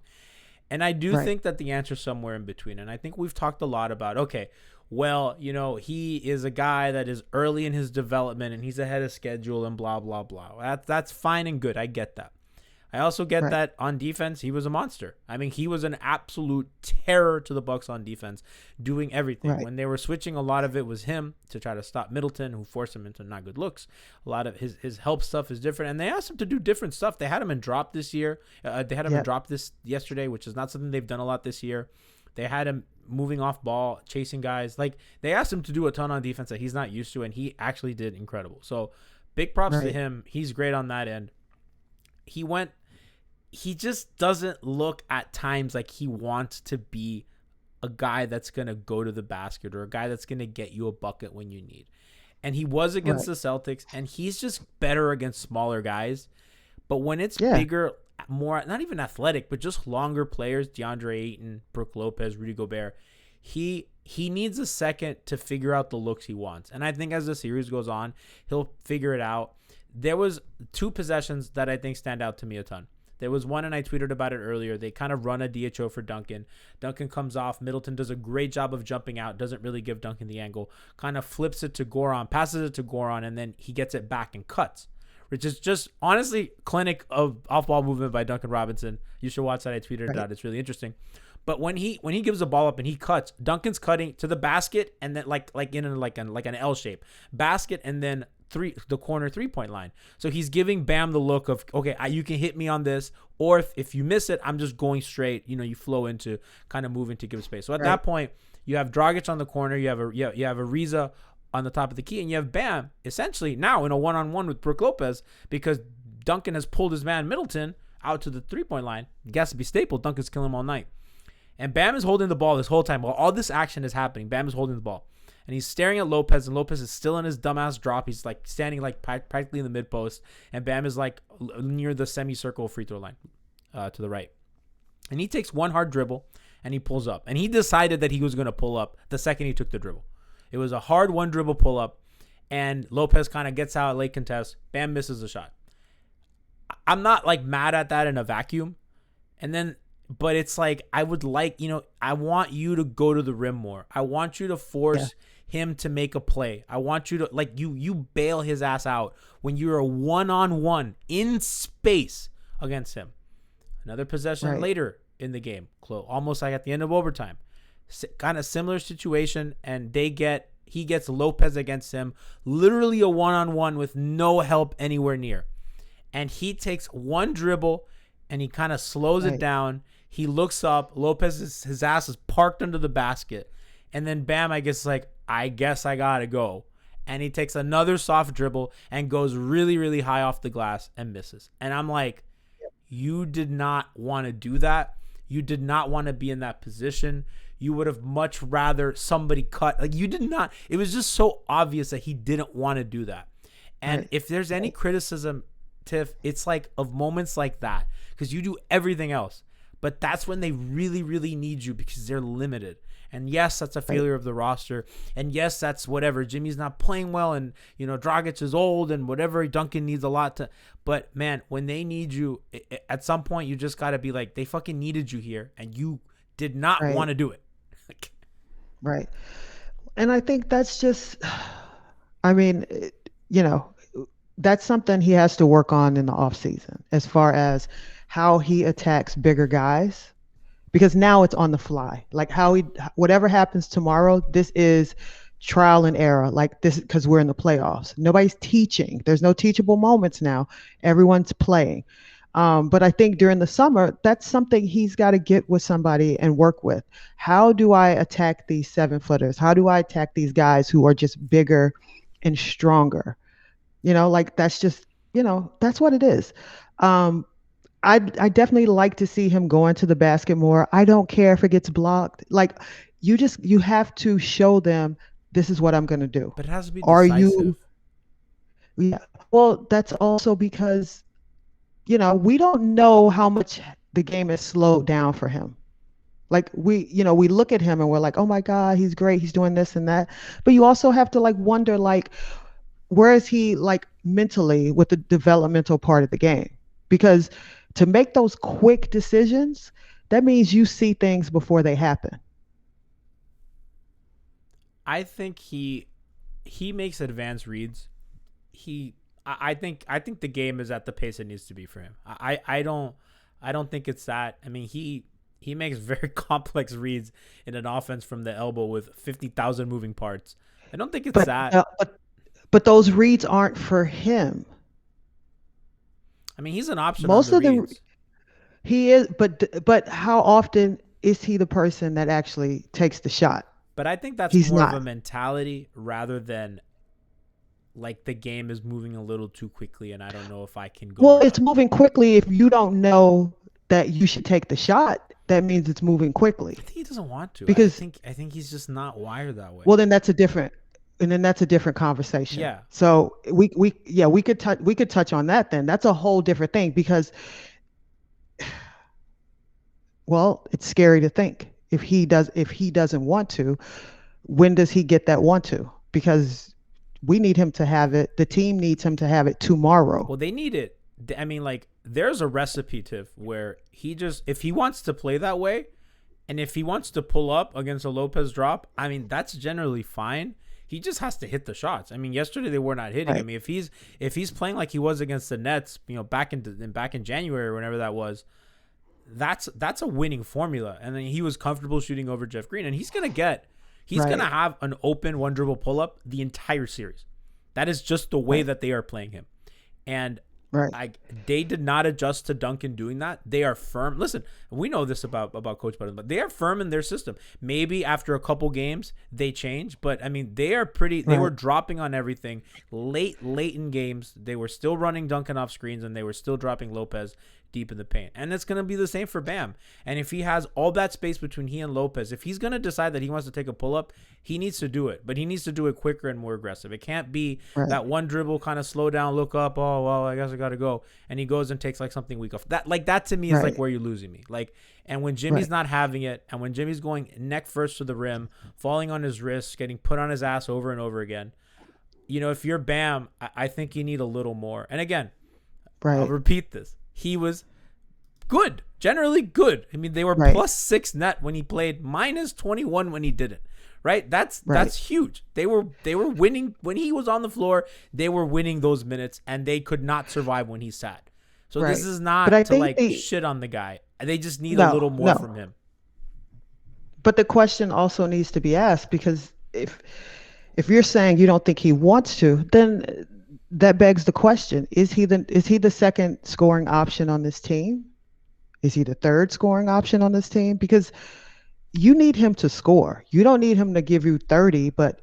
And I do think that the answer is somewhere in between. And I think we've talked a lot about, okay, well, he is a guy that is early in his development and he's ahead of schedule and blah, blah, blah. That's fine and good. I get that. I also get that on defense, he was a monster. I mean, he was an absolute terror to the Bucks on defense, doing everything. When they were switching, a lot of it was him to try to stop Middleton, who forced him into not good looks. A lot of his help stuff is different, and they asked him to do different stuff. They had him in drop this year. They had him in drop this yesterday, which is not something they've done a lot this year. They had him moving off ball, chasing guys. Like, they asked him to do a ton on defense that he's not used to, and he actually did incredible. So big props to him. He's great on that end. He just doesn't look at times like he wants to be a guy that's going to go to the basket or a guy that's going to get you a bucket when you need. and he was against Right. the Celtics, and he's just better against smaller guys. But when it's Yeah. bigger, more not even athletic, but just longer players, DeAndre Ayton, Brook Lopez, Rudy Gobert, he needs a second to figure out the looks he wants. And I think as the series goes on, he'll figure it out. There was 2 possessions that I think stand out to me a ton. There was one, and I tweeted about it earlier. They kind of run a DHO for Duncan. Duncan comes off. Middleton does a great job of jumping out. Doesn't really give Duncan the angle. Kind of flips it to Goran, passes it to Goran, and then he gets it back and cuts. Which is just, honestly, clinic of off-ball movement by Duncan Robinson. You should watch that. I tweeted it out. It's really interesting. But when he gives the ball up and he cuts, Duncan's cutting to the basket and then like in an L shape basket, and then the corner 3-point line. So he's giving Bam the look of, okay, you can hit me on this, or if you miss it, I'm just going straight. You flow into kind of moving to give space. So at that point, you have Dragic on the corner, you have Ariza on the top of the key, and you have Bam essentially now in a one-on-one with Brook Lopez, because Duncan has pulled his man Middleton out to the 3-point line. He has to be stapled. Duncan's killing him all night. And Bam is holding the ball this whole time. While all this action is happening, Bam is holding the ball. And he's staring at Lopez, and Lopez is still in his dumbass drop. He's like standing like practically in the mid post, and Bam is like near the semicircle free throw line to the right. And he takes one hard dribble, and he pulls up. And he decided that he was going to pull up the second he took the dribble. It was a hard one dribble pull up, and Lopez kind of gets out late contest. Bam misses the shot. I'm not like mad at that in a vacuum. But it's like, I would like, I want you to go to the rim more. I want you to force him to make a play. I want you to, like, you bail his ass out when you're a one-on-one in space against him. Another possession later in the game, almost like at the end of overtime. Kind of similar situation, and he gets Lopez against him, literally a one-on-one with no help anywhere near. And he takes one dribble, and he kind of slows it down. He looks up. His ass is parked under the basket. And then Bam, I guess I got to go. And he takes another soft dribble and goes really, really high off the glass and misses. And I'm like, you did not want to do that. You did not want to be in that position. You would have much rather somebody cut. Like, you did not. It was just so obvious that he didn't want to do that. And if there's any criticism, Tiff, it's like of moments like that, because you do everything else. But that's when they really, really need you, because they're limited. And yes, that's a failure of the roster. And yes, that's whatever. Jimmy's not playing well, and Dragic is old, and whatever. Duncan needs a lot to. But man, when they need you, at some point you just got to be like, they fucking needed you here, and you did not want to do it. Right. And I think that's just, I mean, that's something he has to work on in the offseason, as far as how he attacks bigger guys, because now it's on the fly. Like whatever happens tomorrow, this is trial and error. Like this, because we're in the playoffs. Nobody's teaching. There's no teachable moments now. Everyone's playing. But I think during the summer, that's something he's got to get with somebody and work with. How do I attack these 7-footers? How do I attack these guys who are just bigger and stronger? That's just, that's what it is. I definitely like to see him going to the basket more. I don't care if it gets blocked. Like, you have to show them, this is what I'm going to do. But it has to be decisive. Yeah. Well, that's also because, we don't know how much the game is slowed down for him. Like, we look at him and we're like, oh my God, he's great. He's doing this and that. But you also have to wonder, where is he mentally with the developmental part of the game? Because to make those quick decisions, that means you see things before they happen. I think he makes advanced reads. I think the game is at the pace it needs to be for him. I don't think it's that. I mean, he makes very complex reads in an offense from the elbow with 50,000 moving parts. I don't think it's that. But those reads aren't for him. I mean, he's an option. Most of them, he is, but how often is he the person that actually takes the shot? But I think that's more of a mentality rather than the game is moving a little too quickly, and I don't know if I can go. Well, it's moving quickly. If you don't know that you should take the shot, that means it's moving quickly. I think he doesn't want to, because I think he's just not wired that way. Well, then that's a different. and then that's a different conversation. Yeah. So we could touch on that then. That's a whole different thing because, well, it's scary to think if he doesn't want to, when does he get that want to? Because we need him to have it. The team needs him to have it tomorrow. Well, they need it. I mean, like, there's a recipe, Tiff, where if he wants to play that way, and if he wants to pull up against a Lopez drop, I mean, that's generally fine. He just has to hit the shots. I mean, yesterday they were not hitting. Right. I mean, if he's playing like he was against the Nets, back in January or whenever that was, that's a winning formula. And then he was comfortable shooting over Jeff Green, and he's Right. gonna have an open one dribble pull up the entire series. That is just the way that they are playing him, and Right. they did not adjust to Duncan doing that. They are firm. Listen, we know this about Coach Butler, but they are firm in their system. Maybe after a couple games they change, but I mean they are pretty. They were dropping on everything late in games. They were still running Duncan off screens, and they were still dropping Lopez deep in the paint. And it's going to be the same for Bam. And if he has all that space between he and Lopez, if he's going to decide that he wants to take a pull-up, he needs to do it. But he needs to do it quicker and more aggressive. It can't be that one dribble, kind of slow down, look up, oh, well, I guess I got to go. And he goes and takes like something weak off. That to me is like where you're losing me. Like, and when Jimmy's not having it, and when Jimmy's going neck first to the rim, falling on his wrists, getting put on his ass over and over again, if you're Bam, I think you need a little more. And again, I'll repeat this. He was good, generally good. I mean, they were +6 net when he played, -21 when he didn't. Right? That's huge. They were winning when he was on the floor. They were winning those minutes, and they could not survive when he sat. So this is not to shit on the guy. They just need a little more from him. But the question also needs to be asked, because if you're saying you don't think he wants to, then that begs the question: is he the second scoring option on this team? Is he the third scoring option on this team? Because you need him to score. You don't need him to give you 30, but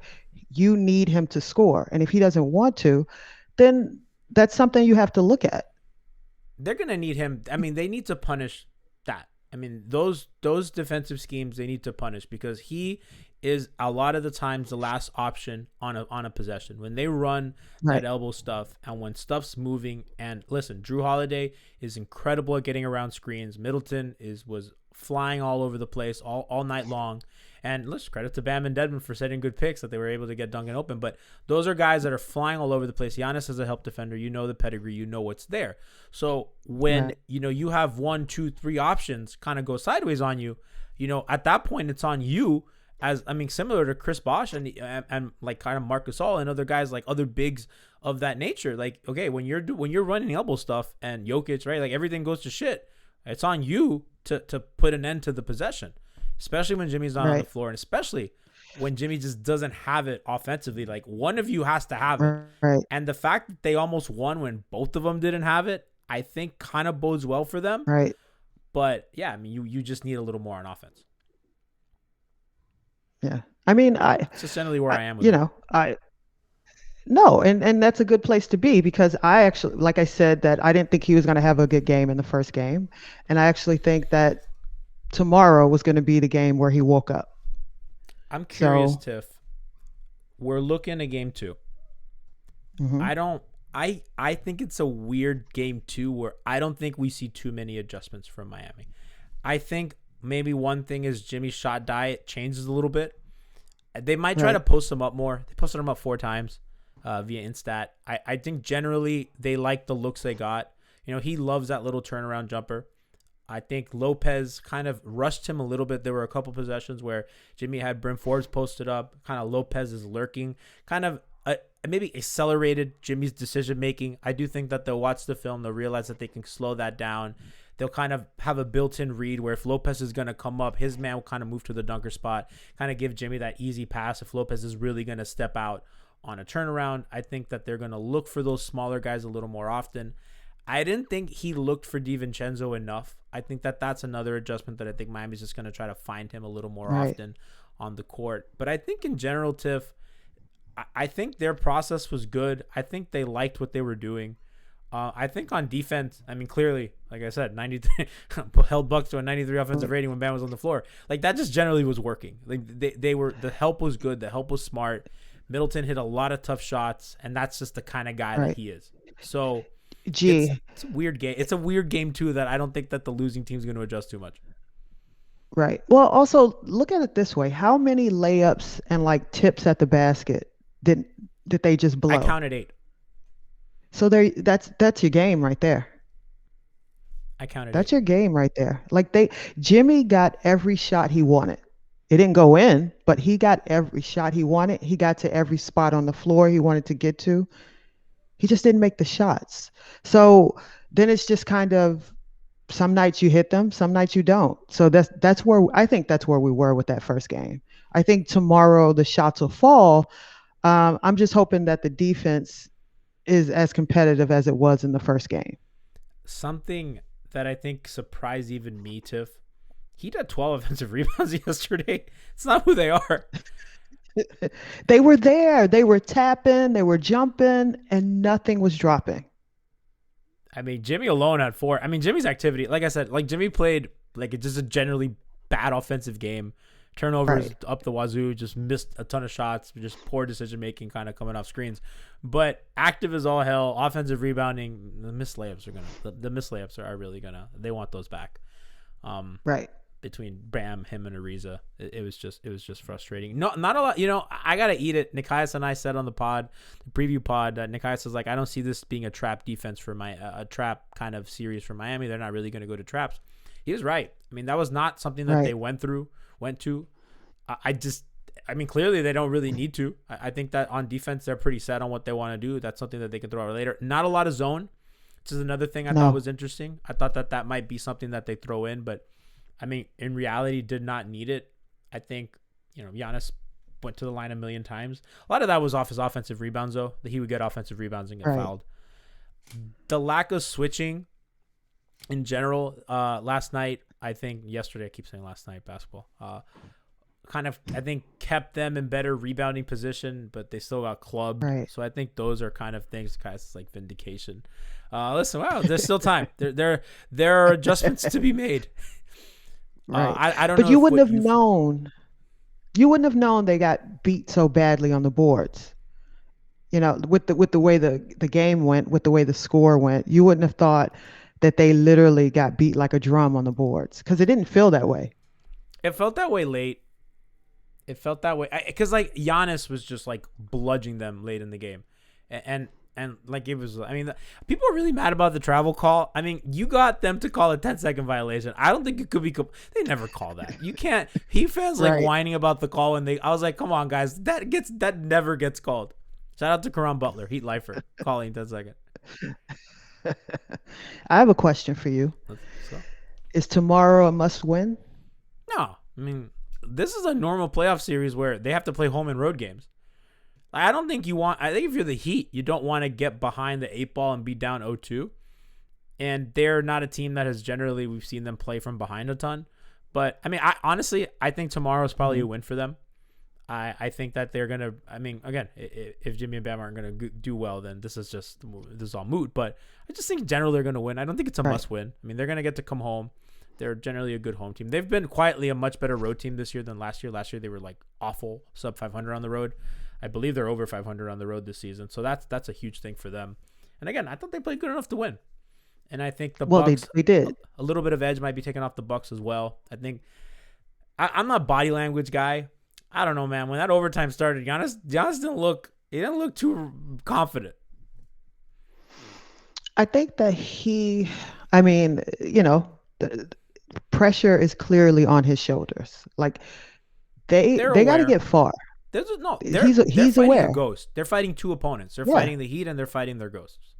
you need him to score. And if he doesn't want to, then that's something you have to look at. They're going to need him. I mean, they need to punish that. I mean, those defensive schemes they need to punish, because he is a lot of the times the last option on a possession when they run that elbow stuff and when stuff's moving. And listen, Drew Holiday is incredible at getting around screens. Middleton was flying all over the place all night long. And let's credit to Bam and Dedmon for setting good picks that they were able to get Duncan open. But those are guys that are flying all over the place. Giannis is a help defender. You know the pedigree. You know what's there. So when you have 1, 2, 3 options kind of go sideways on you, at that point it's on you. Similar to Chris Bosh and like kind of Marc Gasol and other guys, like other bigs of that nature. Like, okay, when you're running elbow stuff and Jokic, right, like everything goes to shit. It's on you to put an end to the possession, especially when Jimmy's not on the floor, and especially when Jimmy just doesn't have it offensively. Like, one of you has to have it. Right. And the fact that they almost won when both of them didn't have it, I think kind of bodes well for them. Right. But yeah, I mean, you just need a little more on offense. Yeah. I mean, it's essentially where I am with it. No, and that's a good place to be, because I actually, like I said, that I didn't think he was going to have a good game in the first game. And I actually think that tomorrow was going to be the game where he woke up. I'm curious, Tiff. We're looking at game 2. Mm-hmm. I think it's a weird game 2 where I don't think we see too many adjustments from Miami. I think maybe one thing is Jimmy's shot diet changes a little bit. They might try to post him up more. They posted him up 4 times via Instat. I think generally they like the looks they got. He loves that little turnaround jumper. I think Lopez kind of rushed him a little bit. There were a couple possessions where Jimmy had Brim Forbes posted up. Kind of Lopez is lurking. Kind of maybe accelerated Jimmy's decision-making. I do think that they'll watch the film. They'll realize that they can slow that down. They'll kind of have a built-in read where if Lopez is going to come up, his man will kind of move to the dunker spot, kind of give Jimmy that easy pass if Lopez is really going to step out on a turnaround. I think that they're going to look for those smaller guys a little more often. I didn't think he looked for DiVincenzo enough. I think that that's another adjustment that I think Miami's just going to try to find him a little more often on the court. But I think in general, Tiff, I think their process was good. I think they liked what they were doing. I think on defense, I mean, clearly, like I said, 93 held Bucks to a 93 offensive rating when Bam was on the floor. Like, that just generally was working. Like, they were, the help was good. The help was smart. Middleton hit a lot of tough shots, and that's just the kind of guy that Right. he is. So Gee, it's a weird game. It's a weird game too that I don't think that the losing team's going to adjust too much. right. Well, also look at it this way. How many layups and like tips at the basket did they just I blow? counted 8. So that's your game right there. I counted That's 8. your game right there. Like Jimmy got every shot he wanted. It didn't go in, but he got every shot he wanted. He got to every spot on the floor he wanted to get to. He just didn't make the shots. So then it's just kind of some nights you hit them, some nights you don't. So that's where I think that's where we were with that first game. I think tomorrow the shots will fall. I'm just hoping that the defense is as competitive as it was in the first game. Something that I think surprised even me, Tiff. He had 12 offensive rebounds yesterday. It's not who they are. They were there. They were tapping. They were jumping, and nothing was dropping. I mean, Jimmy alone had 4. I mean, Jimmy's activity, like I said, like Jimmy played like it's just a generally bad offensive game. Turnovers Right. up the wazoo, just missed a ton of shots, just poor decision making, kind of coming off screens. But active as all hell, offensive rebounding. The missed layups are really gonna. They want those back. Right. Between Bam, him, and Ariza, it was just frustrating. No, not a lot. You know, I gotta eat it. Nikias and I said on the preview pod, Nikias was like, I don't see this being a trap defense for a trap kind of series for Miami. They're not really going to go to traps. He was right. I mean, that was not something that they went to. I mean, clearly they don't really need to. I think that on defense they're pretty set on what they want to do. That's something that they can throw out later. Not a lot of zone, which is another thing I thought was interesting. I thought that might be something that they throw in, but I mean, in reality, did not need it. I think, Giannis went to the line a million times. A lot of that was off his offensive rebounds, though, that he would get offensive rebounds and get fouled. The lack of switching in general, last night, yesterday, I keep saying last night, basketball, kind of, I think, kept them in better rebounding position, but they still got clubbed. Right. So I think those are kind of things, guys, like vindication. Listen, wow, there's still time. There are adjustments to be made. Right. I don't know. But you wouldn't have known. You wouldn't have known they got beat so badly on the boards. With the way the game went, with the way the score went, you wouldn't have thought that they literally got beat like a drum on the boards because it didn't feel that way. It felt that way late. It felt that way because like Giannis was just like bludgeoning them late in the game, and like it was. I mean, people are really mad about the travel call. I mean, you got them to call a 10-second violation. I don't think it could be. They never call that. You can't. Heat fans like whining about the call when I was like, come on, guys, that never gets called. Shout out to Goran Butler, Heat lifer, calling 10-second. I have a question for you. Is tomorrow a must win? No, I mean, this is a normal playoff series where they have to play home and road games. I don't think I think if you're the Heat, you don't want to get behind the 8 ball and be down 0-2. And they're not a team that we've seen them play from behind a ton. But I mean, I think tomorrow is probably a win for them. I think that they're going to, I mean, again, if Jimmy and Bam aren't going to do well, then this is all moot. But I just think generally they're going to win. I don't think it's a must win. I mean, they're going to get to come home. They're generally a good home team. They've been quietly a much better road team this year than last year. Last year, they were like awful, sub 500 on the road. I believe they're over 500 on the road this season. So that's a huge thing for them. And again, I thought they played good enough to win. And I think the Bucks, they did. A little bit of edge might be taken off the Bucks as well. I think I'm not a body language guy. I don't know, man. When that overtime started, Giannis didn't look too confident. I think that the pressure is clearly on his shoulders. Like they got to get far. He's fighting aware. A ghost. They're fighting two opponents. They're fighting the Heat and they're fighting their ghosts.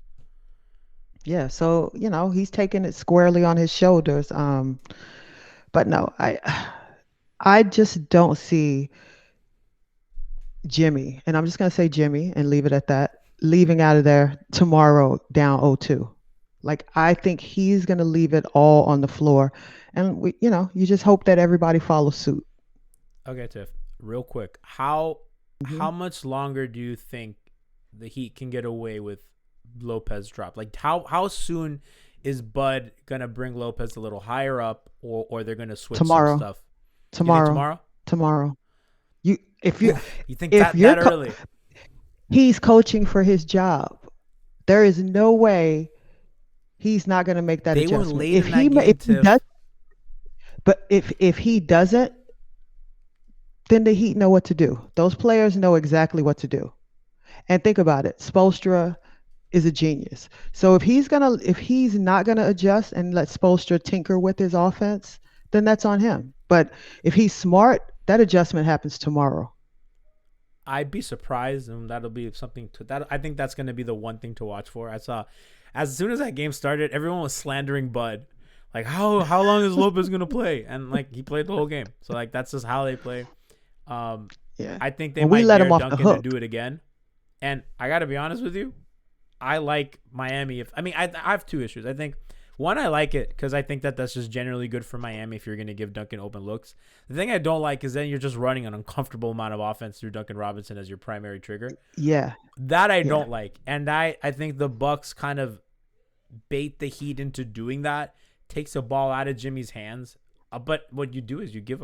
Yeah, so he's taking it squarely on his shoulders. But no, I just don't see Jimmy, and I'm just gonna say Jimmy and leave it at that, leaving out of there tomorrow down 0-2. Like I think he's gonna leave it all on the floor, and you just hope that everybody follows suit. Okay, Tiff, real quick, how much longer do you think the Heat can get away with Lopez drop? Like how soon is Bud gonna bring Lopez a little higher up, or they're gonna switch tomorrow. some stuff? Tomorrow. You think that early? He's coaching for his job. There is no way he's not going to make that They were adjustment. late in that game, If he does, Tiff. but if he doesn't, then the Heat know what to do. Those players know exactly what to do. And think about it. Spoelstra is a genius. So if he's not gonna adjust and let Spoelstra tinker with his offense, then that's on him. But if he's smart, that adjustment happens tomorrow. I'd be surprised, and that'll be something to that. I think that's going to be the one thing to watch for. I saw, as soon as that game started, everyone was slandering Bud, like how long is Lopez going to play? And like he played the whole game, so like that's just how they play. Yeah. I think they Well, we might let dare him off the Duncan to hook. do it again. And I got to be honest with you, I like Miami. I have two issues. I think one, I like it because I think that that's just generally good for Miami if you're going to give Duncan open looks. The thing I don't like is then you're just running an uncomfortable amount of offense through Duncan Robinson as your primary trigger. Yeah. That I Yeah. don't like. And I think the Bucks kind of bait the Heat into doing that, takes the ball out of Jimmy's hands. But what you do is you give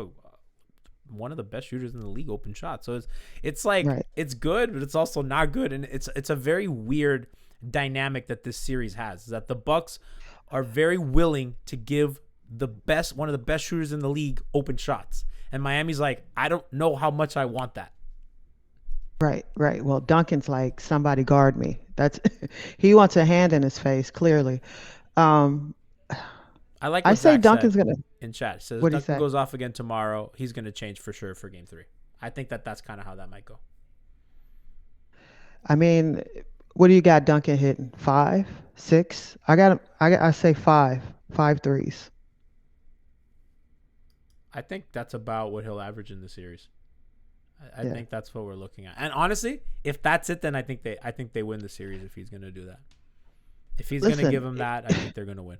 one of the best shooters in the league open shot. So it's like Right. it's good, but it's also not good. And it's a very weird dynamic that this series has, is that the Bucks are very willing to give one of the best shooters in the league open shots. And Miami's like, I don't know how much I want that. Right. Right. Well, Duncan's like, somebody guard me. That's he wants a hand in his face, clearly. Um, I like I what say Zach Duncan's said gonna. in chat. Says What do you Duncan say? goes off again tomorrow. He's going to change for sure for game 3. I think that's kind of how that might go. I mean, what do you got Duncan hitting? 5, 6? I got him. I say 5 threes. I think that's about what he'll average in the series. I Yeah. think that's what we're looking at. And honestly, if that's it, then I think they win the series if he's going to do that. If he's going to Listen, give them that, I think they're going to win.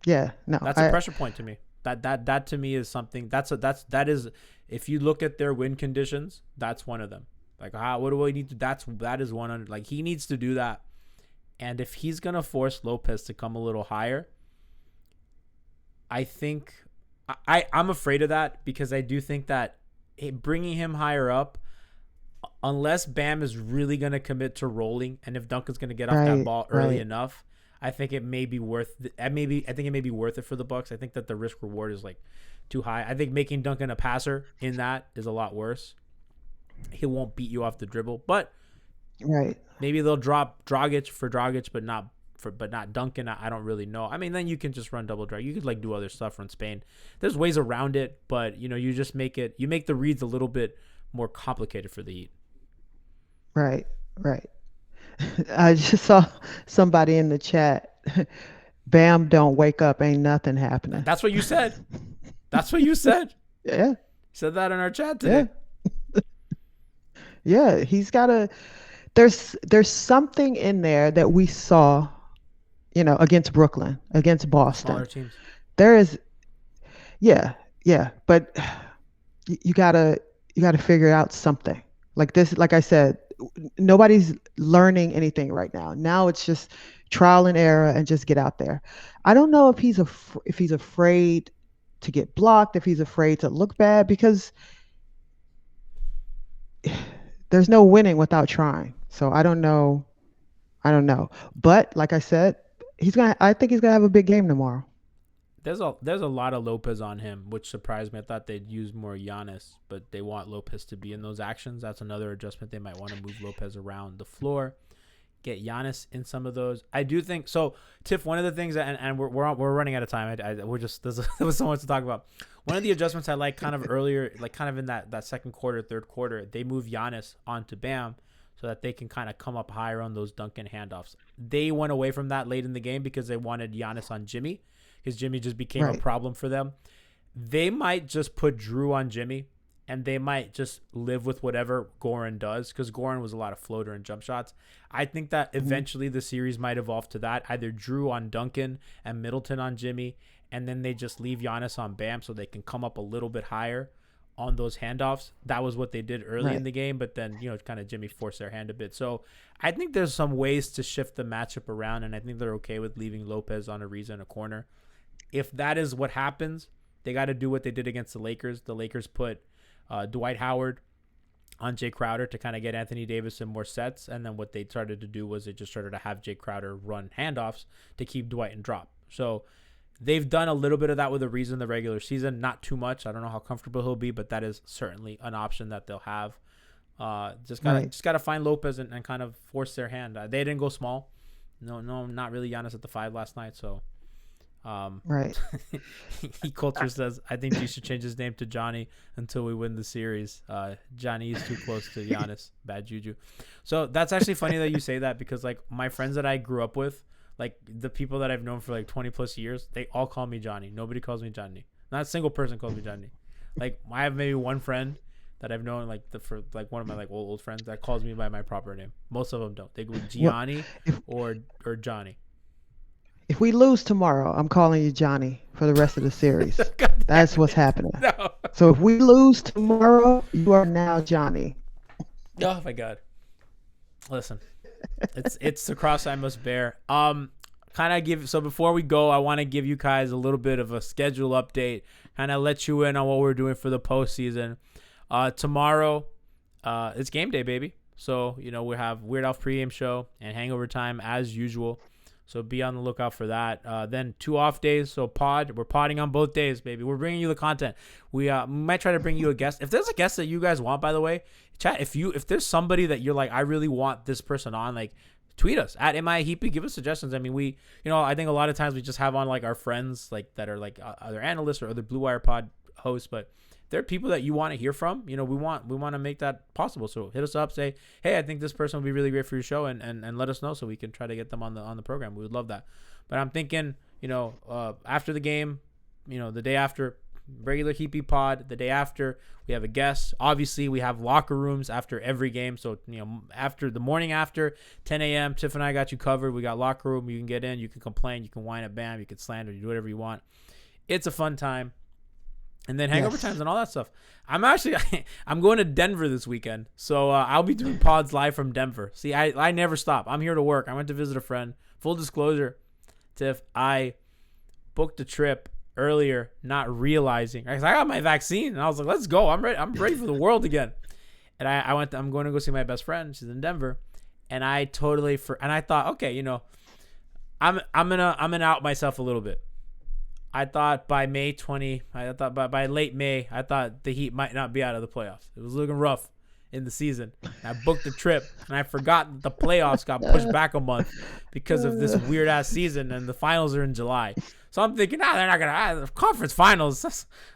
Yeah. No. That's a pressure point to me. That to me is something that is, if you look at their win conditions, that's one of them. Like, what do we need to? That is 100. Like, he needs to do that. And if he's gonna force Lopez to come a little higher, I think I'm afraid of that, because I do think that bringing him higher up, unless Bam is really gonna commit to rolling, and if Duncan's gonna get off that Right. ball early Right. enough, I think it may be worth. I think it may be worth it for the Bucks. I think that the risk reward is like too high. I think making Duncan a passer in that is a lot worse. He won't beat you off the dribble, but Right. maybe they'll drop Dragic for Dragic, but not Duncan. I don't really know. I mean, then you can just run double drag. You could like do other stuff, run Spain. There's ways around it, but you just make the reads a little bit more complicated for the Heat. Right. Right. I just saw somebody in the chat. Bam, don't wake up. Ain't nothing happening. That's what you said. That's what you said. Yeah. You said that in our chat today. Yeah. Yeah. He's got a. There's something in there that we saw, against Brooklyn, against Boston. Smaller teams. There is. Yeah. Yeah. But you gotta figure out something like this. Like I said, nobody's learning anything right now. Now it's just trial and error and just get out there. I don't know if he's afraid to get blocked, if he's afraid to look bad, because there's no winning without trying. So I don't know. But like I said, I think he's gonna have a big game tomorrow. There's a lot of Lopez on him, which surprised me. I thought they'd use more Giannis, but they want Lopez to be in those actions. That's another adjustment. They might want to move Lopez around the floor, get Giannis in some of those. I do think so. Tiff, one of the things, and we're running out of time. There was so much to talk about. One of the adjustments I like kind of earlier, like kind of in that second quarter, third quarter, they move Giannis onto Bam so that they can kind of come up higher on those Duncan handoffs. They went away from that late in the game because they wanted Giannis on Jimmy, because Jimmy just became a problem for them. They might just put Drew on Jimmy, and they might just live with whatever Goran does, because Goran was a lot of floater and jump shots. I think that eventually the series might evolve to that, either Drew on Duncan and Middleton on Jimmy, and then they just leave Giannis on Bam so they can come up a little bit higher on those handoffs. That was what they did early in the game, but then, kind of Jimmy forced their hand a bit. So I think there's some ways to shift the matchup around, and I think they're okay with leaving Lopez on Ariza in a corner. If that is what happens, they got to do what they did against the Lakers. The Lakers put Dwight Howard on Jay Crowder to kind of get Anthony Davis in more sets. And then what they started to do was they just started to have Jay Crowder run handoffs to keep Dwight in drop. So they've done a little bit of that with Ariza in the regular season. Not too much. I don't know how comfortable he'll be, but that is certainly an option that they'll have. Just gotta find Lopez and kind of force their hand. They didn't go small. No, not really Giannis at the 5 last night. So, right. Culture says, I think you should change his name to Johnny until we win the series. Johnny is too close to Giannis. Bad juju. So that's actually funny that you say that, because like my friends that I grew up with, like the people that I've known for like 20 plus years, they all call me Johnny. Nobody calls me Johnny. Not a single person calls me Johnny. Like I have maybe one friend that I've known for one of my like old friends that calls me by my proper name. Most of them don't. They go Gianni or Johnny. If we lose tomorrow, I'm calling you Johnny for the rest of the series. That's what's happening. No. So if we lose tomorrow, you are now Johnny. Oh my God. Listen, it's the cross I must bear. So before we go, I want to give you guys a little bit of a schedule update, kind of let you in on what we're doing for the postseason. Tomorrow, it's game day, baby. So, we have Weird Alf pregame show and Hangover Time as usual. So be on the lookout for that. Then 2 off days. So we're podding on both days, baby. We're bringing you the content. We might try to bring you a guest. If there's a guest that you guys want, by the way, chat. If there's somebody that you're like, I really want this person on, like, tweet us at MIAHeapy. Give us suggestions. I mean, I think a lot of times we just have on like our friends like that are like other analysts or other Blue Wire pod hosts, but there are people that you want to hear from. We want to make that possible. So hit us up, say, hey, I think this person would be really great for your show, and let us know so we can try to get them on the program. We would love that. But I'm thinking, after the game, the day after, regular Heapy pod. The day after, we have a guest. Obviously, we have locker rooms after every game. So, after the morning after 10 a.m., Tiff and I got you covered. We got locker room. You can get in. You can complain. You can whine at Bam. You can slander. You do whatever you want. It's a fun time. And then hangover times and all that stuff. I'm going to Denver this weekend. So I'll be doing pods live from Denver. See, I never stop. I'm here to work. I went to visit a friend. Full disclosure, Tiff, I booked a trip earlier, not realizing. I got my vaccine. And I was like, let's go. I'm ready. I'm ready for the world again. And I'm going to go see my best friend. She's in Denver. And I totally, and I thought, okay, I'm gonna out myself a little bit. I thought by May 20, I thought by late May, I thought the Heat might not be out of the playoffs. It was looking rough in the season. I booked a trip, and I forgot that the playoffs got pushed back a month because of this weird-ass season, and the finals are in July. So I'm thinking, they're not going to conference finals.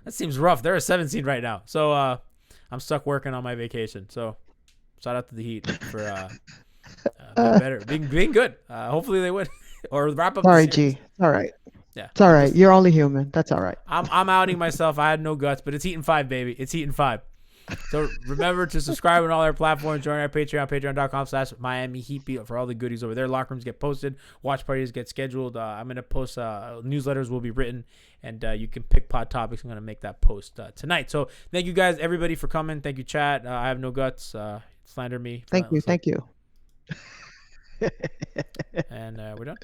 That seems rough. They're a 7 seed right now. So I'm stuck working on my vacation. So shout out to the Heat for being better, being good. Hopefully they win or wrap up. Sorry, G. All right. Yeah, it's all right. You're only human. That's all right. I'm outing myself. I had no guts, but it's Heat in 5, baby. It's Heat in 5. So remember to subscribe on all our platforms. Join our Patreon, patreon.com/MiamiHeapy for all the goodies over there. Locker rooms get posted. Watch parties get scheduled. I'm going to post newsletters will be written, and you can pick pod topics. I'm going to make that post tonight. So thank you guys, everybody, for coming. Thank you, chat. I have no guts. Slander me. Thank you. And we're done.